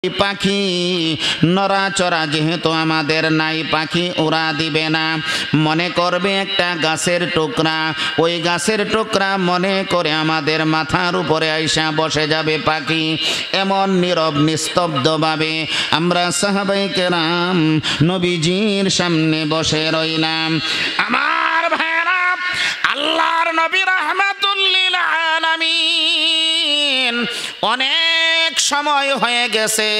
পাখি নড়াচড়া যেহেতু আমাদের নাই, পাখি উড়া দিবে না, মনে করবে একটা গাছের টুকরা, ওই গাছের টুকরা মনে করে আমাদের মাথার উপরে আইসা বসে যাবে পাখি। এমন নীরব নিস্তব্ধভাবে আমরা সাহাবায়ে কেরাম নবীজির সামনে বসে রইলাম। আমার ভাইরা, আল্লাহর নবী রাহমাতুল লিল আলামিন অনেক সময় হয়ে গেছে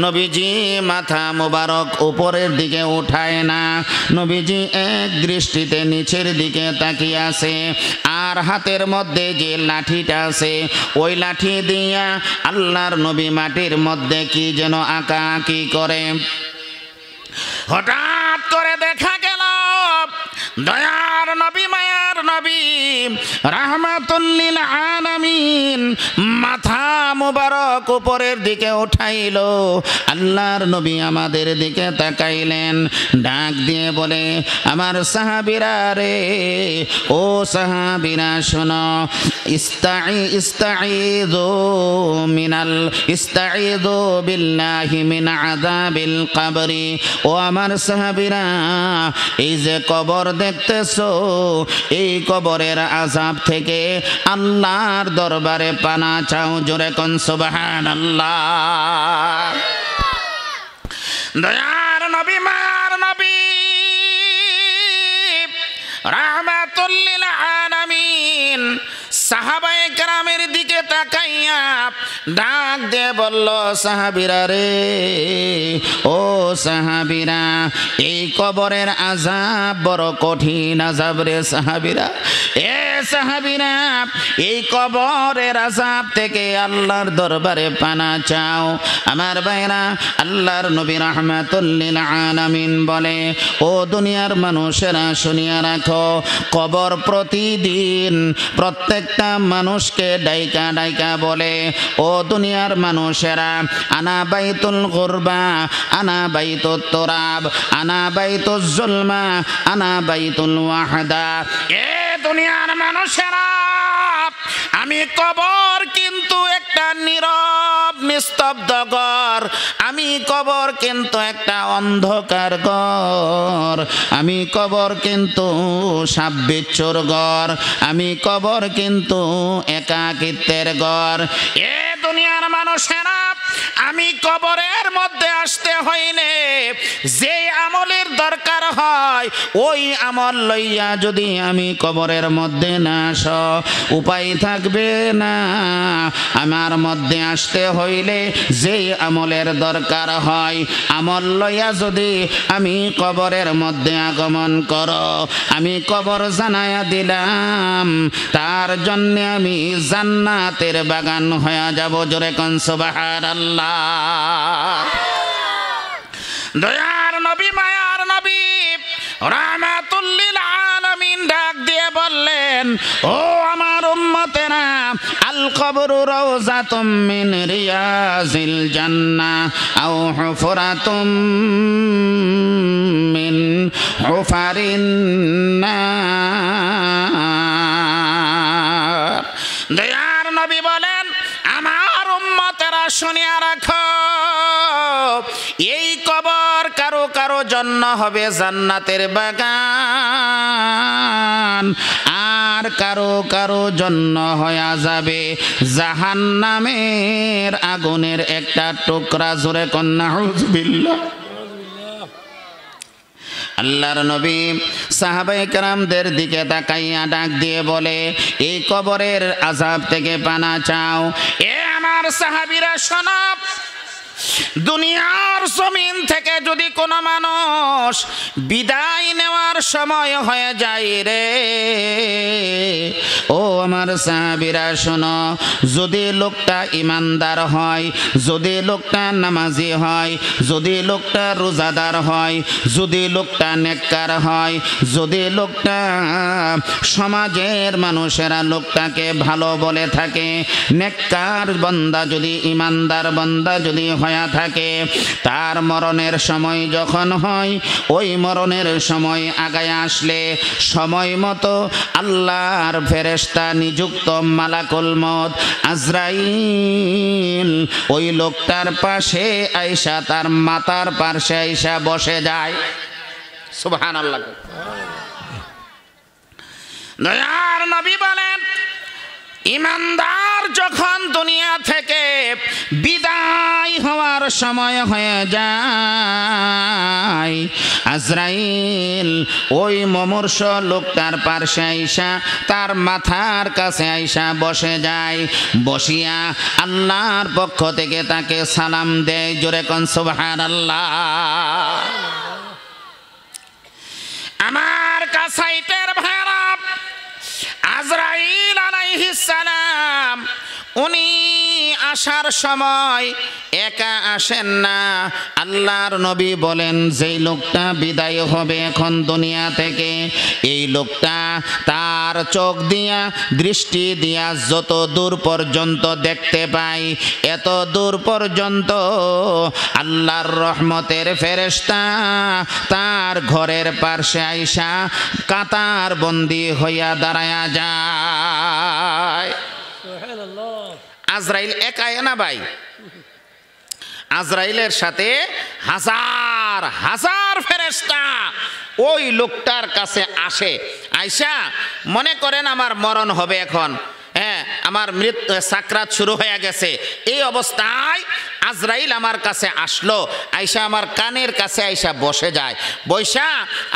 নবীজি মাথা মোবারক উপরের দিকে উঠায় না, নবীজি এক দৃষ্টিতে নিচের দিকে তাকিয়ে আছে। আর হাতের মধ্যে যে লাঠিটা আছে ওই লাঠি দিয়া আল্লাহর নবী মাটির মধ্যে কি যেন আঁকাআঁকি করে। হঠাৎ করে দেখা গেল দয়ার নবী, মায়ার নবী রাহমাতুল লিল আলামিন মাথা মুবারক উপরের দিকে উঠাইল। আল্লাহর নবী আমাদের দিকে তাকাইলেন, ডাক দিয়ে বলে, আমার সাহাবীরা রে, ও সাহাবীরা শোনো, ইস্তাঈযু বিল্লাহি মিন আযাবিল কবরি। ও আমার সাহাবীরা, এই যে কবর দেখতেছো, এই কবরের আযাব থেকে আল্লাহর দরবারে পানা চাও। জোরে কোন সুবহানাল্লাহ। দয়ার নবী, মায়ার নবী রাহমাতুল লিল আলামিন সাহাবায়ে কেরামের দিকে তাকাইয়া ডাক দিয়ে বলল, সাহাবীরা রে, ও সাহাবীরা, এই কবরের আযাব বড় কঠিন আযাব রে সাহাবীরা। এ সাহাবীরা, এই কবরের আযাব থেকে আল্লাহর দরবারে পানা চাও। আমার ভাইরা, আল্লাহর নবী রাহমাতুল লিল আলামিন বলে, ও দুনিয়ার মানুষেরা শুনিয়া রাখো, কবর প্রতিদিন প্রত্যেকটা মানুষকে ডাইকা ডাইকা বলে, ও দুনিয়ার মানুষেরা, আনা বাইতুল গুরবা, আনা বাইতুত তুরাব, আনা বাইতুজ জুলমা, আনা বাইতুল ওয়াহদা। এ দুনিয়ার মানুষেরা, আমি কবর কিন্তু একটা নীরব নিস্তব্ধ ঘর, আমি কবর কিন্তু একটা অন্ধকার ঘর, আমি কবর কিন্তু সাপ বিচ্ছুর ঘর, আমি কবর কিন্তু একাকিত্বের ঘর। এ দুনিয়ার মানুষেরা, আমি কবরের মধ্যে আসতে হইলে যে আমলের দরকার হয় ওই আমল লইয়া যদি আমি কবরের মধ্যে না আস, উপায় থাকবে না। আমার মধ্যে আসতে হইলে যে আমলের দরকার হয় আমল লইয়া যদি আমি কবরের মধ্যে আগমন কর, আমি কবর জানায়া দিলাম, তার জন্য আমি জান্নাতের বাগান হয়ে যাব। জোরে কোন সুবহানাল্লাহ। দয়ার নবী, মায়ার নবী রাহমাতুল লিল আলামিন ডাক দিয়ে বললেন, ও আমার উম্মতেরা, আল কবরু রাউযাতুম মিন রিয়াজিল জান্নাহ আও হুফরাতুম মিন হুফারিন নার। দয়ার নবী বলেন, আমার উম্মতেরা শুনিয়া রাখো, এই কবর কারো কারো জন্য হবে জান্নাতের বাগান, আর কারো কারো জন্য হয়ে যাবে জাহান্নামের আগুনের একটা টুকরা। জোরে কোন নাউযুবিল্লাহ। আল্লাহর নবী সাহাবায়ে কেরামদের দিকে তাকাইয়া ডাক দিয়ে বলে, এই কবরের আযাব থেকে পানা চাও। এ আমার সাহাবীরা শোনো, দুনিয়ার জমিন থেকে যদি কোনো মানুষ বিদায় নেওয়ার সময় হয়ে যায় রে, ও আমার সাহাবীরা শোনো, যদি লোকটা ইমানদার হয়, যদি লোকটা নামাজি হয়, যদি লোকটা রোজাদার হয়, যদি লোকটা নেককার হয়, যদি লোকটা সমাজের মানুষেরা লোকটাকে ভালো বলে থাকে, নেককার বান্দা যদি, ইমানদার বান্দা যদি হয়ে হইয়া থাকে। তার মরণের সময় যখন হয়, ওই মরণের সময় আগায় আসলে সময় মতো আল্লাহর ফেরেশতা নিযুক্ত মালাকুল মউত আজরাইল ওই লোকটার পাশে আয়েশা, তার মাথার পাশে আয়েশা বসে যায়। সুবহানাল্লাহ। দয়ার নবী বলেন, ইমানদার যখন দুনিয়া থেকে বিদায় হওয়ার সময় হয়ে যায়, আজরাইল ওই মুমূর্ষ লোকটার পাশে আইসা তার মাথার কাছে আইসা বসে যায়। বসিয়া আল্লাহর পক্ষ থেকে তাকে সালাম দেয়। জোরে কোন সুবহানাল্লাহ। আমার কাছাইটের ভাইরা, আজরাইল আলাইহিস সালাম উনি আসার সময় একা আসেন না। আল্লাহর নবী বলেন, যেই লোকটা বিদায় হবে এখন দুনিয়া থেকে, এই লোকটা তার চোখ দিয়া দৃষ্টি দিয়া যত দূর পর্যন্ত দেখতে পাই, এত দূর পর্যন্ত আল্লাহর রহমতের ফেরেশতা তার ঘরের পাশে আইসা কাতার বন্দী হইয়া দাঁড়ায়া যায়। আজরাইল একাই না ভাই, আজরাইলের সাথে হাজার হাজার ফেরেশতা ওই লোকটার কাছে আসে। আয়েশা মনে করেন আমার মরণ হবে এখন, হ্যাঁ আমার মৃত্যু সাকরাত শুরু হয়ে গেছে, এই অবস্থায় আজরাইল আমার কাছে আসলো। আয়েশা আমার কানের কাছে আয়েশা বসে যায়। বৈশা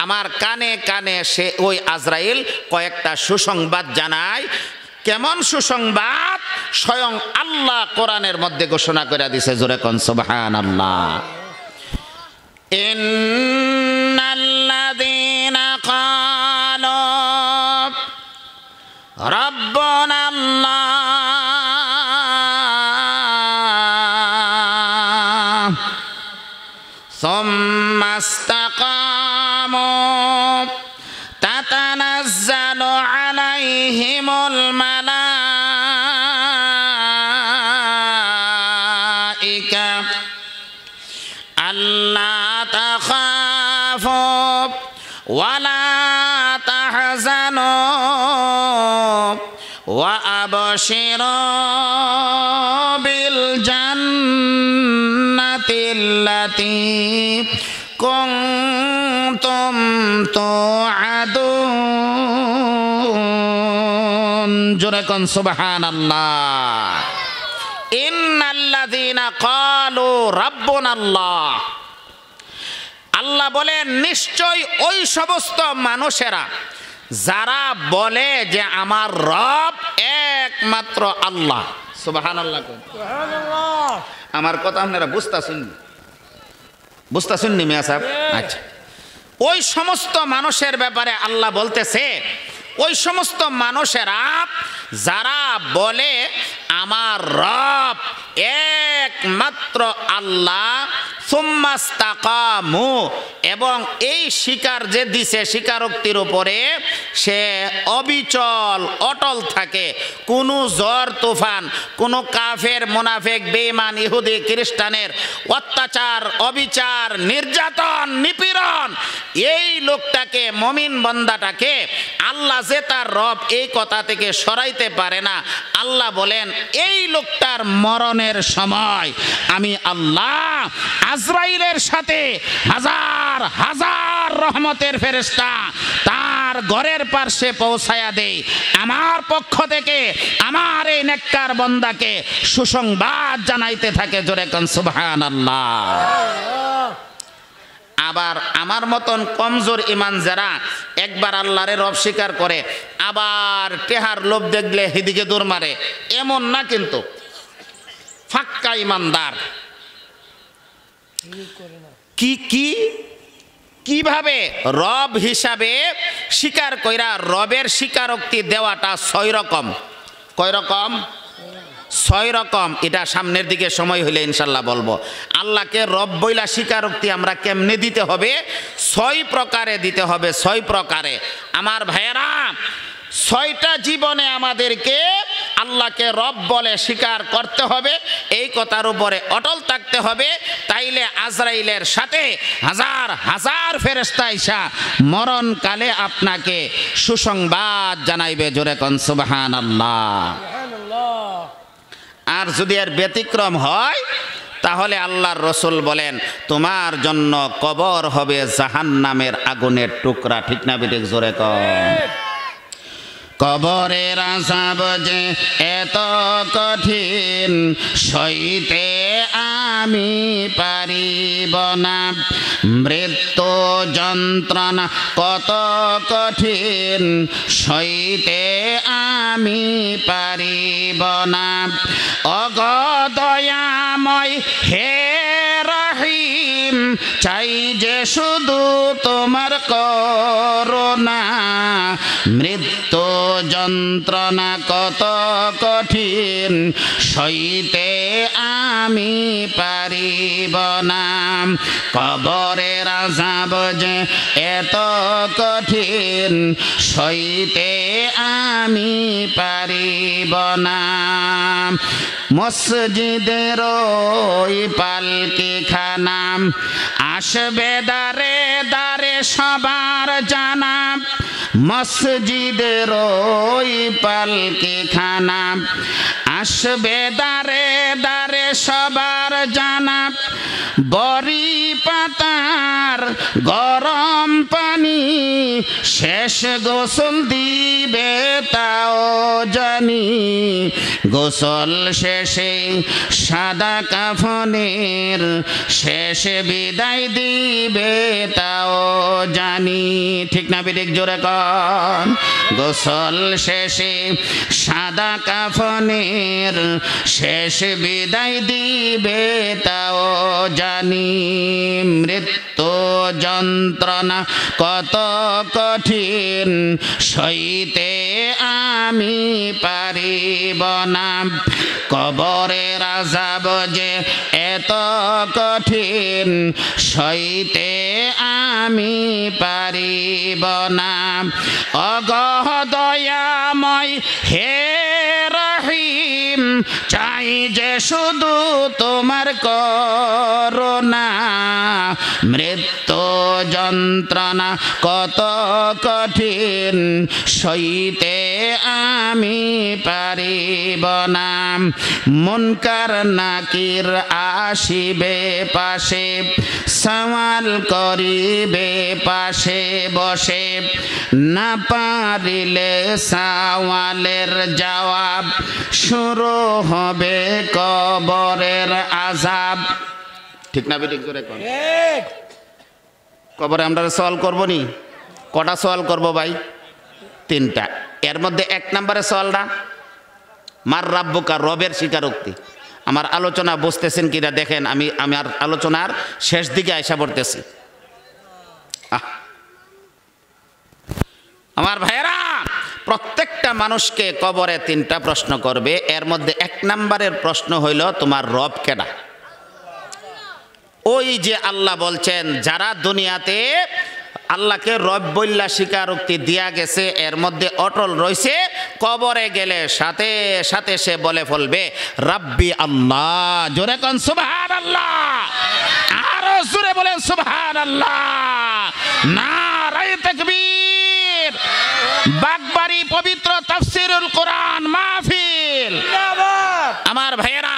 আমার কানে কানে সে ওই আজরাইল কয়েকটা সুসংবাদ জানায়। কেমন সুসংবাদ? স্বয়ং আল্লাহ কোরআনের মধ্যে ঘোষণা করে দিয়েছে। জোরে কোন সুবহানাল্লাহ। ইন্নাল্লাযীনা ক্বালু রাব্বুনাল্লাহ সুম্মা ইসতাকামু তাতানাজ্জালু আলাইহিমুল মালাইকা আল্লা তাখাফু ওয়ালা তাহজানু ওয়া আবশিরু বিল জান্নাতিল্লাতী কুনতুম তুআদুন। জোরে কোন সুবহানাল্লাহ। ইন্নাল্লাযীনা ক্বালু রাব্বুনাল্লাহ, আল্লাহ বলেন নিশ্চয় ওই সমস্ত মানুষেরা যারা বলে যে আমার রব একমাত্র আল্লাহ। সুবহানাল্লাহ। সুবহানাল্লাহ। আমার কথা আপনারা বুঝতাছেন নি মিয়া সাহেব? আচ্ছা, ওই সমস্ত মানুষের ব্যাপারে আল্লাহ বলতেছে, ওই সমস্ত মানুষেরা যারা বলে আমার রব একমাত্র আল্লাহ, সুম্মা ইসতাকামু, এবং এই স্বীকার যে দিছে স্বীকারোক্তির উপরে সে অবিচল অটল থাকে। কোনো ঝড় তুফান, কোনো কাফের মুনাফিক বেঈমান ইহুদি খ্রিস্টানের অত্যাচার অবিচার নির্যাতন নিপীড়ন এই লোকটাকে মুমিন বান্দাটাকে আল্লাহ যে তার রব এই কথা থেকে সরাইতে পারে না। আল্লাহ বলেন এই লোকটার মরণের সময় আমি আল্লাহ আজরাইলের সাথে হাজার হাজার রহমতের ফেরেশতা তার ঘরের পাশে পৌঁছায়া দেই। আমার পক্ষ থেকে আমার এই নেককার বান্দাকে সুসংবাদ জানাইতে থাকে। জোরে কোন সুবহানাল্লাহ। আবার আমার মতন কমজোর ইমান যারা একবার আল্লাহরে রব স্বীকার করে আবার টেহার লোভ দেখলে সেদিকে দৌড় মারে, এমন না, কিন্তু ফাক্কা ইমানদার কিভাবে রব হিসাবে স্বীকার কইরা রবের স্বীকারোক্তি দেওয়াটা 6 রকম। কয় রকম? 6 রকম। এটা সামনের দিকে সময় হইলে ইনশাল্লাহ বলবো। আল্লাহকে রব বইলা স্বীকারোক্তি আমরা কেমনে দিতে হবে? 6 প্রকারে দিতে হবে। 6 প্রকারে। আমার ভাইয়েরা, 6টা জীবনে আমাদেরকে আল্লাহকে রব বলে স্বীকার করতে হবে, এই কথার উপরে অটল থাকতে হবে। তাইলে আজরাইলের সাথে হাজার হাজার ফেরেশতা আইসা মরণকালে আপনাকে সুসংবাদ জানাইবে। জোরে কোন সুবহানাল্লাহ। আর যদি এর ব্যতিক্রম হয় তাহলে আল্লাহর রসুল বলেন তোমার জন্য কবর হবে জাহান্নামের আগুনের টুকরা। ঠিক না বেঠিক? জোরে কর। কবরের আযাব যে এত কঠিন সইতে আমি পারিব না, মৃত্যু যন্ত্রণা কত কঠিন সইতে আমি পারিব না। অগদয়াময় হে রহিম, চাই যে শুধু তোমার করুণা, মৃত্যু যন্ত্রণা কত কঠিন সইতে আমি পারিব না। কবরের আযাব যে এত কঠিন সইতে আমি পারিব না। মসজিদের ওই পালকি খানা আসবে দারে দারে সবার জানা, মসজিদের ওই পালকি খানা আসবে দারে দারে সবার জানা। বড়ি পাতার গরম পানি শেষ গোসল দিবে তাও জানি, গোসল শেষে সাদা কাফনের শেষে বিদায় দিবে তাও জানি। ঠিক না বেঠিক? জোরে কন। গোসল শেষে সাদা কাফনের শেষ বিদায় দিবে তাও জানি, মৃত্যু যন্ত্রণা কত কঠিন সইতে আমি পারিব না। কবরের আযাব যে এত কঠিন সইতে আমি পারিব না। অগদয়াময় হে রহিম, চাই যে শুধু তোমার করুণা, মৃত্যু যন্ত্রণা কত কঠিন সইতে আমি পারিব না। মুনকার নাকির আসিবে পাশে, সওয়াল করিবে পাশে বসে, না পারিলে সওয়ালের জবাব শুরু হবে কবরের আযাব। ঠিক না বেঠিক? জোরে কোন। কবরে আমরা সওয়াল করব নি? কটা সওয়াল করব ভাই? 3টা। এর মধ্যে 1 নম্বরের সওয়ালটা মার রাব্বুকা, রবের স্বীকারোক্তি। আমার আলোচনা বুঝতেছেন কিনা দেখেন, আমি আমার আলোচনার শেষ দিকে আয়সা পড়তেছি। আমার ভাইয়েরা, প্রত্যেকটা মানুষকে কবরে 3টা প্রশ্ন করবে। এর মধ্যে 1 নম্বরের প্রশ্ন হইল তোমার রব কেডা? ওই যে আল্লাহ বলছেন যারা দুনিয়াতে আল্লাহকে রব বইল্লা স্বীকারোক্তি দিয়া গেছে, এর মধ্যে অটল রয়েছে, কবরে গেলে সাথে সাথে সে বলে ফেলবে রাব্বি আল্লাহ। জোরে কোন সুবহানাল্লাহ। আরো জোরে বলেন সুবহানাল্লাহ। নারায়ে তাকবীর। বাগবাড়ি পবিত্র তাফসীরুল কোরআন মাহফিল। আমার ভাইয়েরা,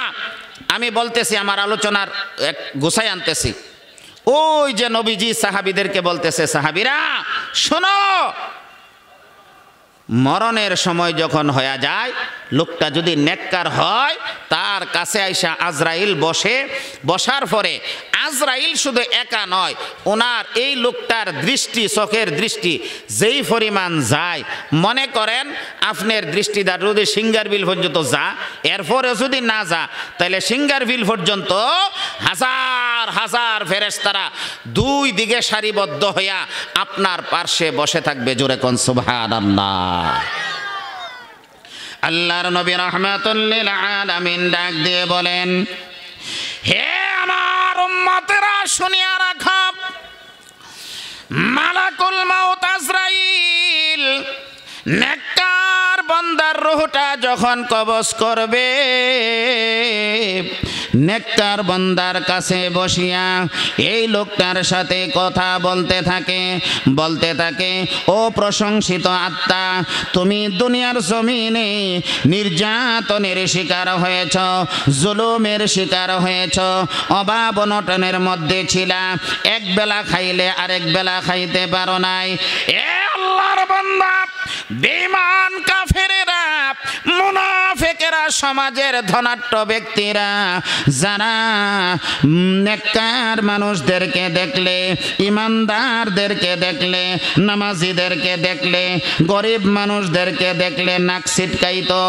আমি বলতেছি, আমার আলোচনার এক গোছায় আনতেছি। ওই যে নবীজি সাহাবীদেরকে বলতেছে, সাহাবীরা শোনো, মরণের সময় যখন হয়ে যায়, লোকটা যদি নেককার হয়, তার কাছে আইসা আজরাইল বসে। বসার পরে আজরাইল শুধু একা নয়, ওনার এই লোকটার দৃষ্টি, চোখের দৃষ্টি যেই পরিমাণ যায়, মনে করেন আপনার দৃষ্টিটা যদি সিঙ্গার বিল পর্যন্ত যা, এরপরে যদি না যা, তাহলে সিঙ্গার বিল পর্যন্ত হাজার হাজার ফেরেশতারা 2 দিকে সারিবদ্ধ হইয়া আপনার পার্শ্বে বসে থাকবে। জোরে কোন সুবহানাল্লাহ। আল্লাহর নবী রাহমাতুল লিল আলামিন ডাক দিয়ে বলেন, হে আমার উম্মতেরা শুনিয়া রাখো, মালাকুল মাউত আজরাইল নেককার বান্দা আল্লাহর রূহটা যখন কবজ করবে, নেককার বান্দার কাছে বসিয়া এই লোকটার সাথে কথা বলতে থাকে, ও প্রশংসিত আত্মা, তুমি দুনিয়ার জমিনে নির্যাতনের শিকার হয়েছ, জুলুমের শিকার হয়েছ, অভাব অনটনের মধ্যে ছিলা, এক বেলা খাইলে আরেক বেলা খাইতে পারো নাই। এ আল্লাহর বান্দা, বেঈমান কাফেরেরা, মুনাফিকেরা, সমাজের ধনাঢ্য ব্যক্তিরা যারা নেককার মানুষদেরকে দেখলে, ইমানদারদেরকে দেখলে, নামাজিদেরকে দেখলে, গরিব মানুষদেরকে দেখলে নাক ছিটকাইতো,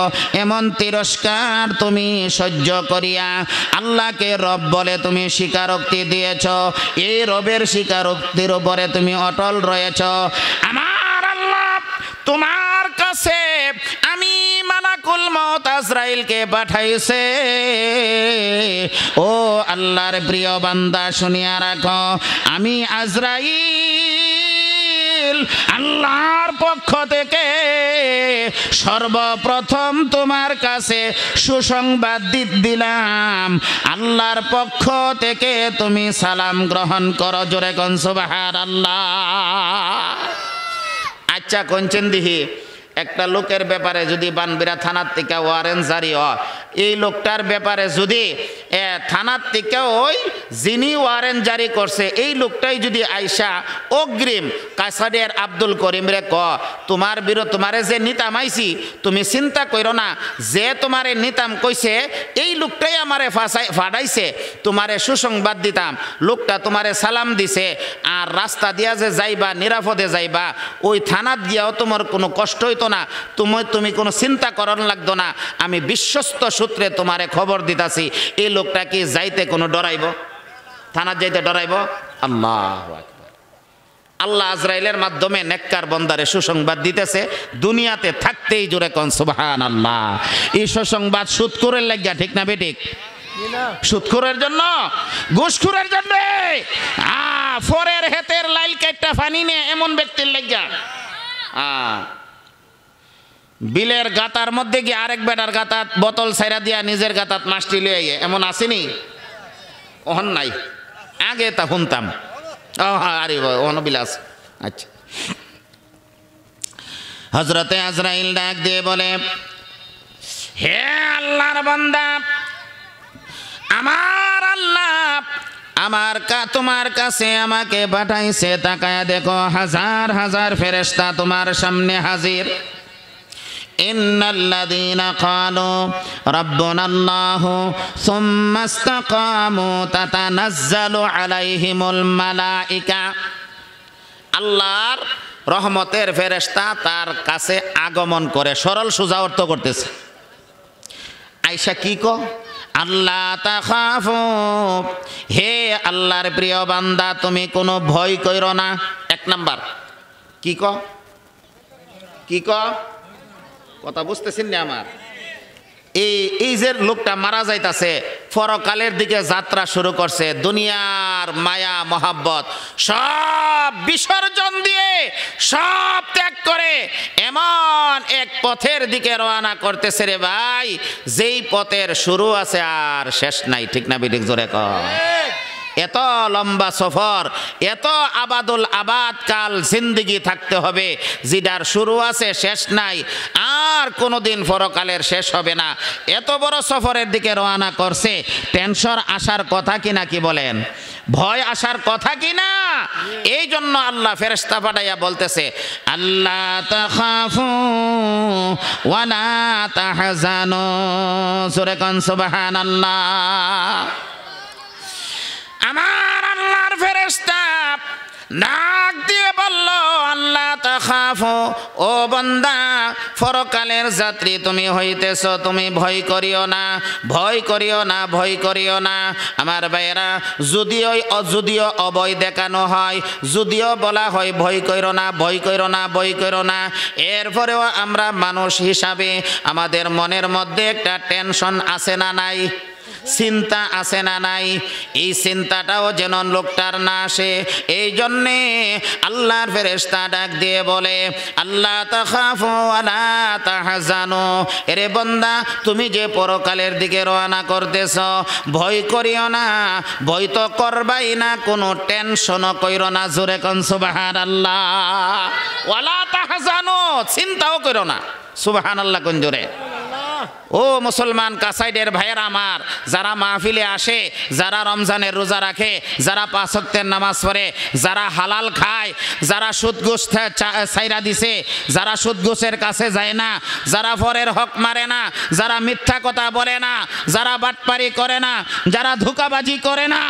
এমন তিরস্কার তুমি সহ্য করিয়া আল্লাহকে রব বলে তুমি স্বীকারোক্তি দিয়েছ। এই রবের স্বীকারোক্তির উপরে তুমি অটল রয়েছ। আমার আল্লাহ তোমার কাছে আমি মালাকুল মউত আজরাইলকে পাঠাইছে। ও আল্লাহর প্রিয় বান্দা, শুনিয়া রাখো, আমি আজরাইল আল্লাহর পক্ষ থেকে সর্বপ্রথম তোমার কাছে সুসংবাদ দিলাম। আল্লাহর পক্ষ থেকে তুমি সালাম গ্রহণ করো। জোরে কোন সুবহানাল্লাহ। আচ্ছা, কোনছেন দিহি একটা লোকের ব্যাপারে যদি বানবিরা থানার থেকে ওয়ারেন্ট জারি হয়, এই লোকটার ব্যাপারে যদি থানার থেকে ওই যিনি ওয়ারেন্ট জারি করছে এই লোকটাই যদি আইসা অগ্রিম কাছাড়ের আব্দুল করিম রে তোমারে যে নিতাম আইছি, তুমি চিন্তা করো না, যে তোমারে নিতাম কইছে এই লোকটাই আমারে ফাটাইছে, তোমারে সুসংবাদ দিতাম, লোকটা তোমারে সালাম দিছে, আর রাস্তা দিয়া যে যাইবা, নিরাপদে যাইবা, ওই থানাত গিয়াও তোমার কোনো কষ্ট হইতো না, তুমি কোনো চিন্তা করার লাগতো না। আমি বিশ্বস্ত সূত্রে তোমারে খবর দিতাছি, এই লোকটা কি যাইতে কোনো ডরাইব? থানাত যাইতে ডরাইব? আল্লাহু আকবার। আল্লাহ আজরাইলের মাধ্যমে নেককার বান্দারে সুসংবাদ দিতেছে দুনিয়াতে থাকতেই। জোরে কোন সুবহানাল্লাহ। এই সুসংবাদ সুদখোরের লাগিয়া, ঠিক না বেঠিক? সুদখোরের জন্য, ঘুষখোরের জন্য, ফরের হেতের লাইল কাটটা ফানি নে এমন ব্যক্তির লাগিয়া। বিলের গাতার মধ্যে গিয়ে আরেক বেটার গাতাত বোতল ছাইরা দিয়া নিজের গাতাত মাছটি লইয়া গিয়ে, এমন আসেনি? ওহন নাই, আগে তা শুনতাম। আরে ওহন বিলাস। আচ্ছা, হযরতে আজরাইল ডাক দিয়ে বলে, হে আল্লাহর বান্দা, আমার আল্লাহ তোমার কাছে আমাকে পাঠাইছে। তাকায়া দেখো, হাজার হাজার ফেরেশতা তোমার সামনে হাজির। ইন্নাল্লাযীনা ক্বালু রাব্বুনাল্লাহু সুম্মা ইসতাকামু তাতানাজ্জালু আলাইহিমুল মালাইকা। আল্লাহর রহমতের ফেরেশতা তার কাছে আগমন করে। সরল সোজা অর্থ করতেছে। আয়েশা কি কো? আল্লাহ তাখাফু, হে আল্লাহর প্রিয় বান্দা, তুমি কোনো ভয় কইরো না। এক নাম্বার কি ক? কথা বুঝতেছেন না আমার? এই যে লোকটা মারা যাইতাছে, পরকালের দিকে যাত্রা শুরু করছে, দুনিয়ার মায়া মহাব্বত সব বিসর্জন দিয়ে, সব ত্যাগ করে এমন এক পথের দিকে রওনা করতেছে রে ভাই, যেই পথের শুরু আছে আর শেষ নাই। ঠিক না বিদিক? জোরে কর। এত লম্বা সফর, এত আবাদুল আবাদ কাল জিন্দেগি থাকতে হবে, যেটার শুরু আছে শেষ নাই, আর কোনোদিন পরকালের শেষ হবে না। এত বড় সফরের দিকে রওনা করছে, টেনশন আসার কথা কিনা? কি বলেন? ভয় আসার কথা কিনা? এই জন্য আল্লাহ ফেরেশতা পাঠাইয়া বলতেছে, আল্লাহ তাখাফু ওয়া লা তাহজানু। সূরা কান সুবহানাল্লাহ। আমার আল্লাহর ফেরেশতা নাক দিয়ে বলল, আল্লাহ তাখাফু, ও বান্দা, পরকালের যাত্রী তুমি হইতেছ, তুমি ভয় করিও না, ভয় করিও না, ভয় করিও না। আমার ভাইয়েরা, যদিও অভয় দেখানো হয়, যদিও বলা হয় ভয় কইরো না, ভয় কইরো না, ভয় কইরো না, এরপরেও আমরা মানুষ হিসাবে আমাদের মনের মধ্যে একটা টেনশন আছে না নাই? চিন্তা আছে না নাই? এই চিন্তাটাও যেন লোকটার না আসে। এই জন্যে আল্লাহর ফেরেশতা ডাক দিয়ে বলে, আল্লাহ তাখাফু ওয়ালা তাহজানু, এরে বান্দা তুমি যে পরকালের দিকে রওনা করতেছ, ভয় করিও না, ভয় তো করবাই না, কোনো টেনশনও কইরো না। জোরে কোন সুবহানাল্লাহ। ওয়ালা তাহজানু, চিন্তাও কইরো না। সুবহানাল্লাহ কোন জোরে। ও মুসলমান কাসাইডের ভাইয়েরা আমার, যারা মাহফিলে আসে, যারা রমজানের রোজা রাখে, যারা 5 ওয়াক্তের নামাজ পড়ে, যারা হালাল খায়, যারা সুদ ঘুষ ছাইরা দিছে, যারা সুদ ঘুষের কাছে যায় না, যারা পরের হক মারে না, যারা মিথ্যা কথা বলে না, যারা বাটপারি করে না, যারা ধোঁকাবাজি করে না,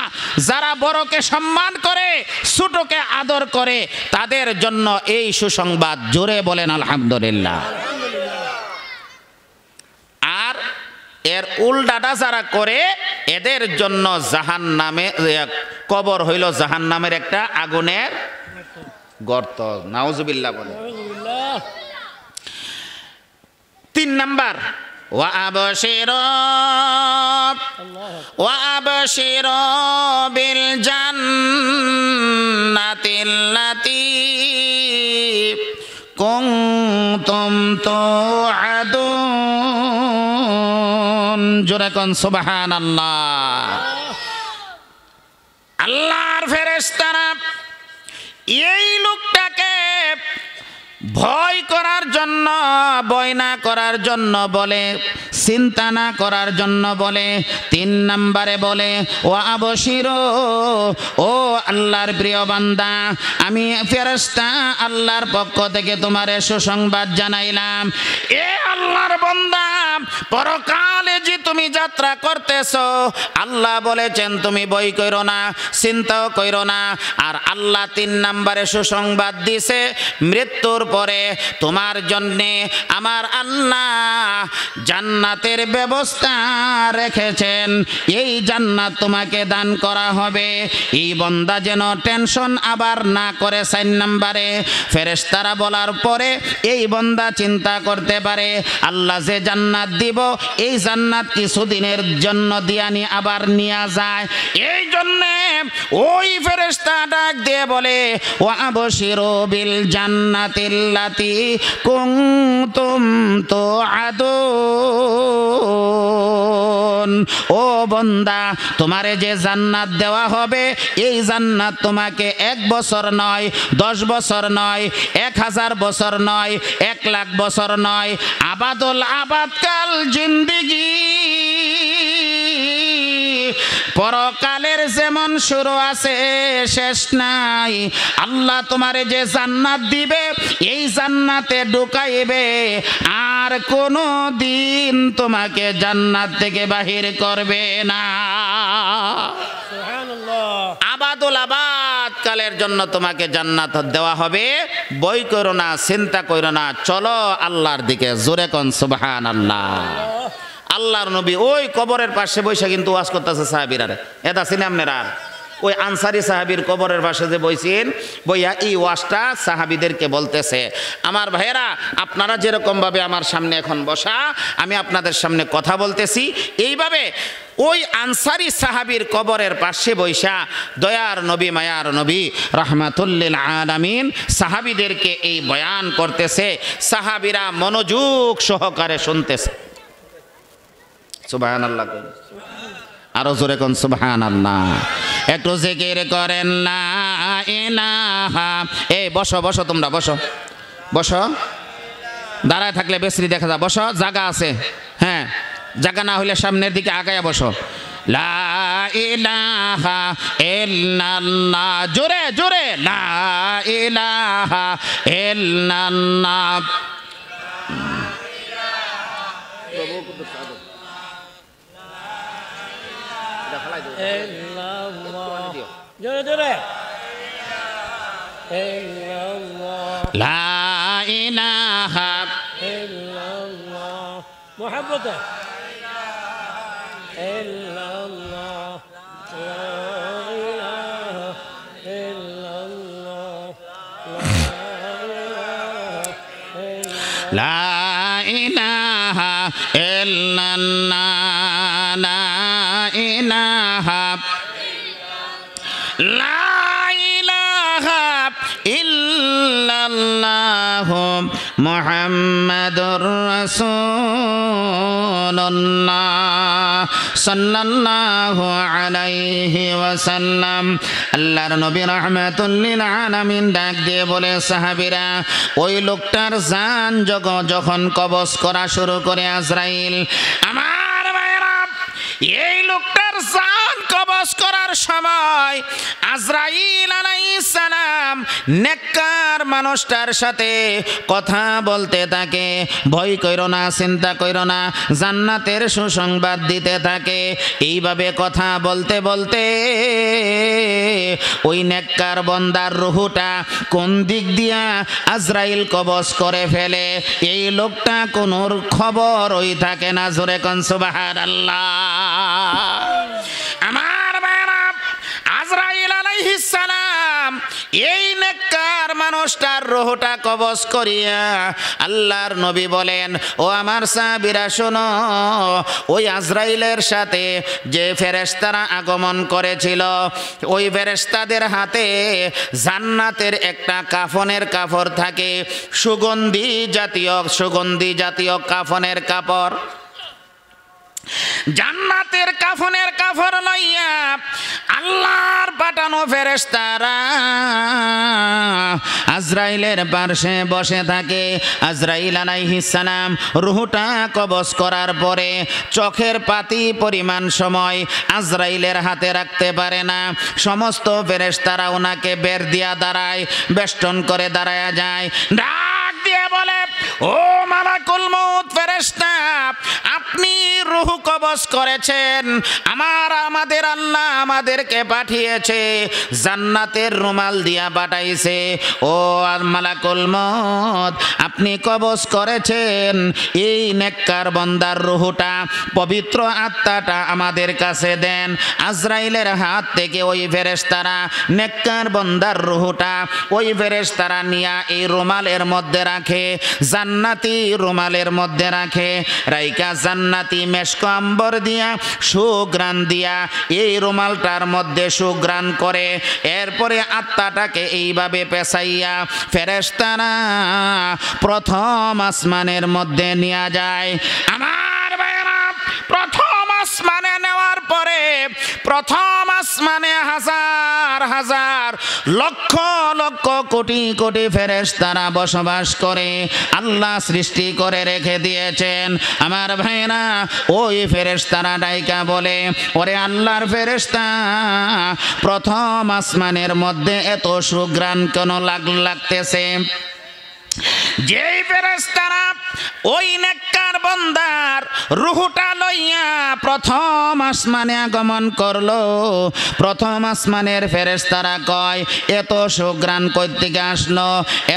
যারা বড়কে সম্মান করে, ছোটকে আদর করে, তাদের জন্য এই সুসংবাদ। জোরে বলেন আলহামদুলিল্লাহ। আর এর উল্টাটা যারা করে, এদের জন্য জাহান্নামে, কবর হইল জাহান্নামের একটা আগুনের গর্ত। নাউজুবিল্লাহ বলে। 3 নাম্বার, ওয়াবশিরু বিল জান্নাতিল্লাতী কুনতুম তুআদুন। জোরে কোন সুবহানাল্লাহ। আল্লাহর ফেরেশতারা এই লোকটাকে ভয় করার জন্য, ভয় না করার জন্য বলে, চিন্তা না করার জন্য বলে। 3 নম্বরে বলে, ও আবশিরু, ও আল্লাহর প্রিয় বান্দা, আমি ফেরেশতা আল্লাহর পক্ষ থেকে তোমারে সুসংবাদ জানাইলাম। এ আল্লাহর বান্দা, পরকালে যে তুমি যাত্রা করতেছ, আল্লাহ বলেছেন তুমি ভয় কইরো না, চিন্তাও কইরো না। আর আল্লাহ 3 নম্বরে সুসংবাদ দিছে, মৃত্যুর পরে তোমার জন্যে আমার আল্লাহ জান্নাতের ব্যবস্থা রেখেছেন। এই জান্নাত তোমাকে দান করা হবে। এই বান্দা যেন টেনশন আবার না করে। 4 নম্বরে ফেরেশতারা বলার পরে এই বান্দা চিন্তা করতে পারে, আল্লাহ যে জান্নাত দিব, এই জান্নাত কিছুদিনের জন্য দিয়ানি আবার নিয়ে যায়। এই জন্যে ওই ফেরেশতা ডাক দিয়ে বলে, ওয়া আবশিরু বিল জান্নাতিল্লাতী কুনতুম তুআদুন। ও বান্দা, তোমারে যে জান্নাত দেওয়া হবে, এই জান্নাত তোমাকে 1 বছর নয়, 10 বছর নয়, 1000 বছর নয়, 1 লাখ বছর নয়, আবাদুল আবাদকাল জিন্দেগি, পরকালের যেমন শুরু আছে শেষ নাই। আল্লাহ তোমারে যে জান্নাত দিবে, এই জান্নাতে ঢুকাইবে, আর কোনো দিন তোমাকে জান্নাত থেকে বাহির করবে না। আবাদুল আবাদ কালের জন্য তোমাকে জান্নাত দেওয়া হবে। বই করো না, চিন্তা করো না, চলো আল্লাহর দিকে। জোরে কোন সুবহানাল্লাহ। আল্লাহর নবী ওই কবরের পাশে বসে কিন্তু ওয়াজ করতেছে সাহাবীরা। এটা চিনে আপনারা? ওই আনসারী সাহাবীর কবরের পাশে যে বইছেন, বইয়া এই ওয়াজটা সাহাবীদেরকে বলতেছে। আমার ভাইয়েরা, আপনারা যেরকমভাবে আমার সামনে এখন বসা, আমি আপনাদের সামনে কথা বলতেছি, এইভাবে ওই আনসারী সাহাবীর কবরের পাশে বইসা দয়ার নবী, মায়ার নবী রাহমাতুল লিল আলামিন সাহাবীদেরকে এই বয়ান করতেছে। সাহাবীরা মনোযোগ সহকারে শুনতেছে। সুবহানাল্লাহ। আরো জোরে কোন সুবহানাল্লাহ। একটু জিকির করেন লা ইলাহা। এই বসো বসো, তোমরা বসো বসো, দাঁড়ায় থাকলে বেশি দেখা যায়। বসো, জায়গা আছে, হ্যাঁ, জায়গা না হইলে সামনের দিকে আগায়া বসো। লা ইলাহা ইল্লাল্লাহ। জোরে জোরে, লা ইলাহা ইল্লাল্লাহ। জোরে জোরে, লা ইলাহা ইল্লাল্লাহ। মুহাব্বতে ইল্লাল্লাহ, লা ইলাহা ইল্লাল্লাহ, লা ইলাহা ইল্লাল্লাহ, লা ইলাহা লা ইলাহা ইল্লাল্লাহু মুহাম্মাদুর রাসূলুল্লাহ সাল্লাল্লাহু আলাইহি ওয়াসাল্লাম। আল্লাহর নবী রাহমাতুল লিল আলামিন ডাক দিয়ে বলে, সাহাবীরা, ওই লোকটার জান যখন কবজ করা শুরু করে আজরাইল, আমার ভাইরা, এই লোকটার জান কবজ করার সময় আজরাইল আলাইহিস সালাম নেককার মানুষটার সাথে কথা বলতে থাকে। ভয় কইরো না, চিন্তা কইরো না, জান্নাতের সুসংবাদ দিতে থাকে। এইভাবে কথা বলতে বলতে ওই নেককার বান্দার রূহটা কোন দিক দিয়া আজরাইল কবজ করে ফেলে, এই লোকটা কোনো খবর ওই থাকে না। জোরে কোন সুবহানাল্লাহ। আমার ভাইরা, আজরাইল আলাইহিস সালাম এই নেককার মানুষটার রূহটা কবজ করিয়া আল্লাহর নবী বলেন, ও আমার সাহাবীরা শোনো, ওই আজরাইলের সাথে যে ফেরেশতারা আগমন করেছিল, ওই ফেরেশতাদের হাতে জান্নাতের একটা কাফনের কাপড় থাকে, সুগন্ধি জাতীয় কাফনের কাপড়। জান্নাতের কাফনের কাপড় লইয়া আল্লাহর পাঠানো ফেরেশতারা আজরাইলের পাশে বসে থাকে। আজরাইল আলাইহিস সালাম রূহটা কবজ করার পরে চোখের পাতি পরিমাণ সময় আজরাইলের হাতে রাখতে পারে না। সমস্ত ফেরেশতারা ওনাকে বের দিয়া দাঁড়ায়, বেষ্টন করে দাঁড়ায়া যায়। ডাক দিয়ে বলে, ও মালাকুল মউত ফেরেশতা, আপনি রূহ কবজ করেছেন, আমাদের আল্লাহ আমাদেরকে পাঠিয়েছে, জান্নাতের রুমাল দিয়া পাঠাইছে। ও মালাকুল মউত, আপনি কবজ করেছেন এই নেককার বান্দার রূহটা, পবিত্র আত্মাটা আমাদের কাছে দেন। আজরাইলের হাত থেকে ওই ফেরেশতারা নেককার বান্দার রূহটা ওই ফেরেশতারা নিয়া এই রুমালের মধ্যে রাখে, জান্নাতি রুমালের মধ্যে রাখে। রাইকা জান্নাতি মেশক আম্বর দিয়া সুগ্রাণ দিয়া এই রুমালটার মধ্যে সুগ্রাণ করে। এরপরে আত্মাটাকে এইভাবে পেঁচাইয়া ফেরেশতারা প্রথম আসমানের মধ্যে নিয়ে যায়। আমার ভাইরা, প্রথম আসমানে নেওয়ার পরে প্রথম আসমানে হাজার হাজার লক্ষ লক্ষ কোটি কোটি ফেরেশতারা বসবাস করে, আল্লাহ সৃষ্টি করে রেখে দিয়েছেন। আমার ভাইরা, ওই ফেরেশতারা ডাইকা বলে, ওরে আল্লাহর ফেরেশতা, প্রথম আসমানের মধ্যে এত সুঘ্রাণ কেন লাগতেছে? যেই ফেরেশতারা ওই নেককার বান্দার রূহটা লইয়া প্রথম আসমানে আগমন করলো, প্রথম আসমানের ফেরেশতারা কয়, এত সুঘ্রাণ কই থেকে আসলো?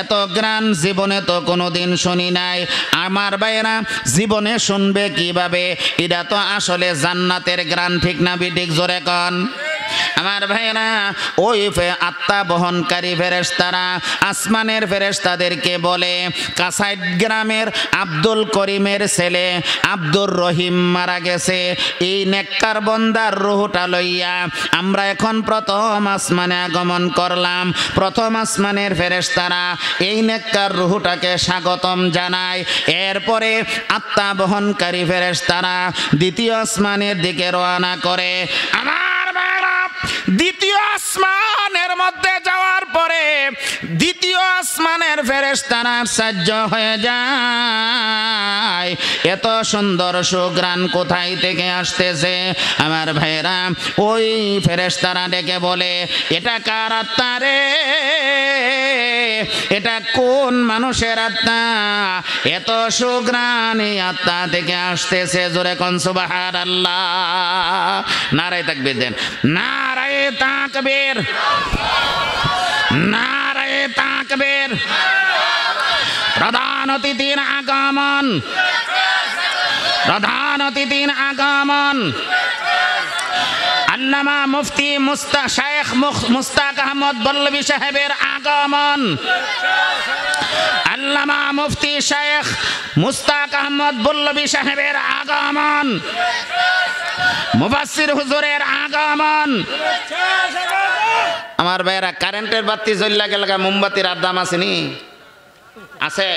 এত ঘ্রাণ জীবনে তো কোনোদিন শুনি নাই। আমার ভাইরা, জীবনে শুনবে কিভাবে? এটা তো আসলে জান্নাতের ঘ্রাণ, ঠিক না বিঠিক? জোরে কন। আমার ভাইরা, ওই আত্মা বহনকারী ফেরেশতারা আসমানের ফেরেশতাদেরকে বলে, কাসাইট গ্রামের আব্দুল করিমের ছেলে আব্দুর রহিম মারা গেছে, এই নেককার বান্দার রূহটা লইয়া আমরা এখন প্রথম আসমানে আগমন করলাম। প্রথম আসমানের ফেরেশতারা এই নেককার রূহটাকে স্বাগতম জানায়। এরপরে আত্মা বহনকারী ফেরেশতারা দ্বিতীয় আসমানের দিকে রওনা করে। আমার ভাইরা, দ্বিতীয় আসমানের মধ্যে যাওয়ার পরে দ্বিতীয় আসমানের ফেরেশতারা আশ্চর্য হয়ে যায়, এত সুন্দর সুঘ্রাণ কোথায় থেকে আসতেছে? আমার ভাইরা, ওই ফেরেশতারা ডেকে বলে, এটা কার আত্মা রে? এটা কোন মানুষের আত্মা? এত সুঘ্রাণ এই আত্মা থেকে আসতেছে। জোরে কোন সুবহানাল্লাহ। নারায়ে তাকবীর দেন, নারায়ে তাকবীর, নারায়ে তাকবীর। প্রধান অতিথির আগমন, প্রধান অতিথির আগমন। আল্লামা মুফতি শেখ মুস্তাক আহমদ বল্লভী সাহেবের আগমন। আল্লামা মুফতি শেখ মুস্তাক আহমদ বল্লভী সাহেবের আগমন। মুফাসসির হুজুরের আগমন। আমার ভাইয়েরা, কারেন্টের বাতি জ্বললা গেল, মোমবাতির আর দাম আসেনি? আছে?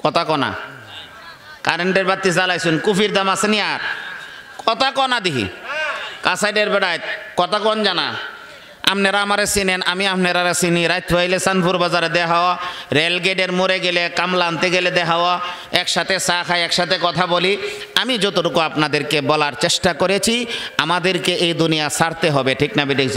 কথা কনা কারেন্টের বাতি জ্বালাইছুন, কুফির দাম আসেনি? আর কথা কনা দেখি কাসাইডের বেড়ায় কথা কন জানা। আপনারা আমারে চিনেন, আমি আপনারা চিনি। রাত হইলে চাঁদপুর বাজারে দেখা হওয়া, রেলগেটের মোড়ে গেলে, কামলা আনতে গেলে দেখা হওয়া, একসাথে চা খাই, একসাথে কথা বলি। আমি যতটুকু আপনাদেরকে বলার চেষ্টা করেছি, আমাদেরকে এই দুনিয়া ছাড়তে হবে, ঠিক না বেঠিক?